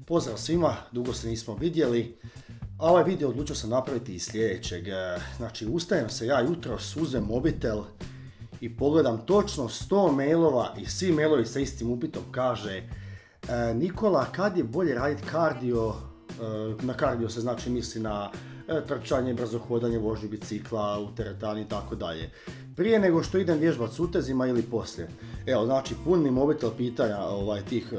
Pozdrav svima, dugo se nismo vidjeli, a ovaj video odlučio sam napraviti iz sljedećeg. Znači, ustajem se ja jutros, uzmem mobitel i pogledam točno 100 mailova i svi mailovi sa istim upitom kaže Nikola, kad je bolje raditi kardio? Na kardio se znači misli na trčanje, brzo hodanje, vožnju bicikla, u teretani i tako dalje. Prije nego što idem vježbati s utezima ili poslije. Evo, znači, pun mi mobitel pitanja tih...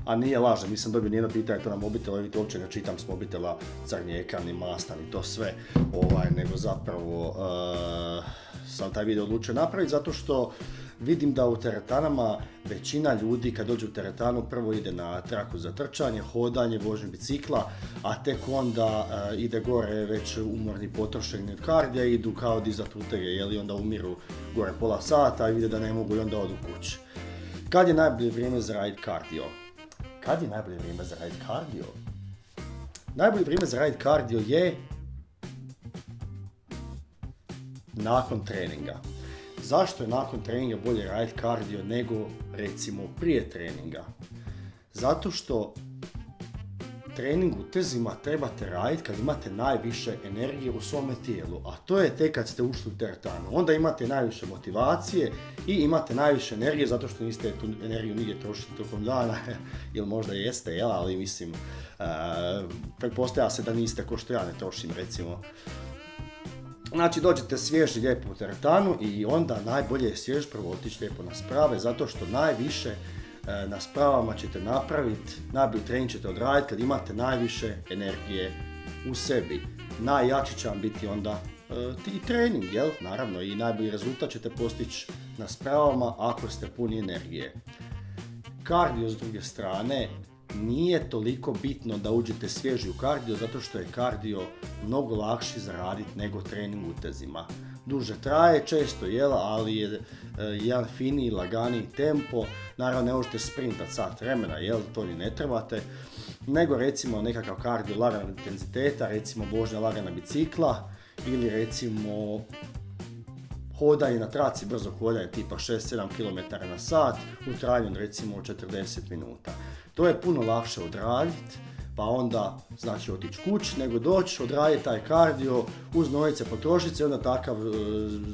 A nije lažem, nisam dobio nijedno pitanje to na mobitel, vidite, uopće ne čitam s mobitela crni ekran, ni mastan i to sve, nego zapravo sam taj video odlučio napraviti zato što vidim da u teretanama većina ljudi kad dođe u teretanu prvo ide na traku za trčanje, hodanje, vožnju bicikla, a tek onda ide gore već umorni, potrošeni od kardija i idu kao dizat utege, jeli, onda umiru gore pola sata i vide da ne mogu i onda odu kući. Kad je najbolje vrijeme za raditi kardio? Kad je najbolje vrijeme za raditi kardio? Najbolje vrijeme za raditi kardio je nakon treninga. Zašto je nakon treninga bolje raditi kardio nego recimo prije treninga? Zato što trening utezima trebate raditi kad imate najviše energije u svome tijelu, a to je tek kad ste ušli u teretanu. Onda imate najviše motivacije i imate najviše energije zato što niste tu energiju nigdje trošiti tokom dana, ili možda jeste, ali mislim, pretpostavlja se da niste ko što ja ne trošim recimo. Znači, dođete svježi lijepo u teretanu i onda najbolje je svjež prvo otići lijepo na sprave zato što najviše na spravama ćete napraviti, najbolji trening ćete odraditi kad imate najviše energije u sebi. Najjači će vam biti onda i trening, jel? Naravno, i najbolji rezultat ćete postići na spravama ako ste puni energije. Kardio s druge strane nije toliko bitno da uđete svježi u kardio zato što je kardio mnogo lakši za raditi nego trening utezima. Duže traje često, ali je jedan finiji, laganiji tempo. Naravno, ne možete sprintati sat vremena, to ni ne trebate, nego recimo nekakav kardio laganog intenziteta, recimo vožnja lagana bicikla ili recimo hodanje na traci, brzo hodanje tipa 6-7 km na sat u trajanju recimo 40 minuta. To je puno lakše odraditi, pa onda znači otići kući, nego doći, odraditi taj kardio, uz nojice potrošiti se, onda takav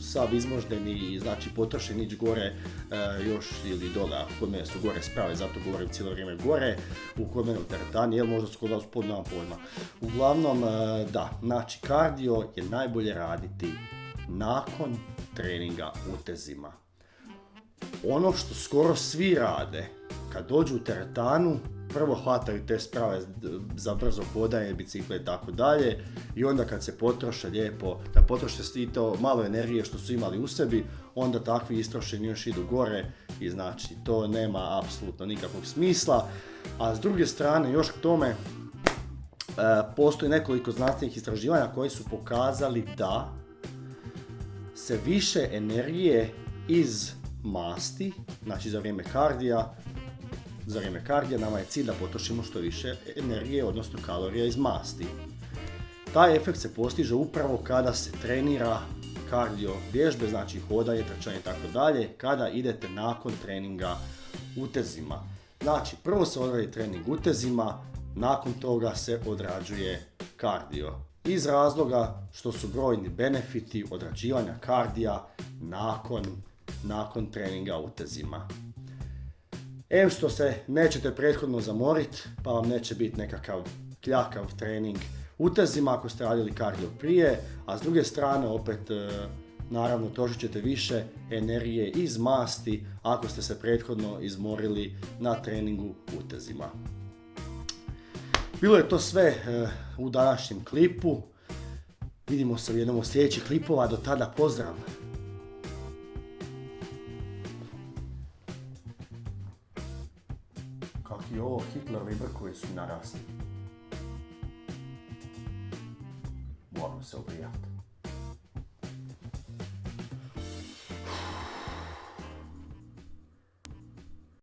sav izmoždeni, znači potrošen ići gore još ili dole, a kod mene su gore sprave, zato govorim cijelo vrijeme gore, kod mene u teretani, možda su kod vas pod nama pojma. Uglavnom, da, znači kardio je najbolje raditi nakon treninga utezima. Ono što skoro svi rade, kad dođu u teretanu, prvo hvataju te sprave za brzo hodanje, bicikle i tako dalje i onda kad se potroše lijepo, da potroše i to malo energije što su imali u sebi, onda takvi istrošeni još idu gore i znači to nema apsolutno nikakvog smisla. A s druge strane, još k tome, postoji nekoliko znanstvenih istraživanja koji su pokazali da se više energije iz masti, znači za vrijeme kardija nama je cilj da potrošimo što više energije, odnosno kalorija iz masti. Taj efekt se postiže upravo kada se trenira kardio vježbe, znači hodanje, trčanje i tako dalje, kada idete nakon treninga utezima. Znači, prvo se odradi trening utezima, nakon toga se odrađuje kardio. Iz razloga što su brojni benefiti odrađivanja kardija nakon treninga utezima. Što se nećete prethodno zamoriti, pa vam neće biti nekakav kljakav trening utezima ako ste radili kardio prije, a s druge strane opet naravno trošit ćete više energije iz masti ako ste se prethodno izmorili na treningu utezima. Bilo je to sve u današnjem klipu. Vidimo se u jednom od sljedećih klipova, do tada pozdrav! Kakvi ovo Hitlerovi brkovi su narasli. Moram se obrijati.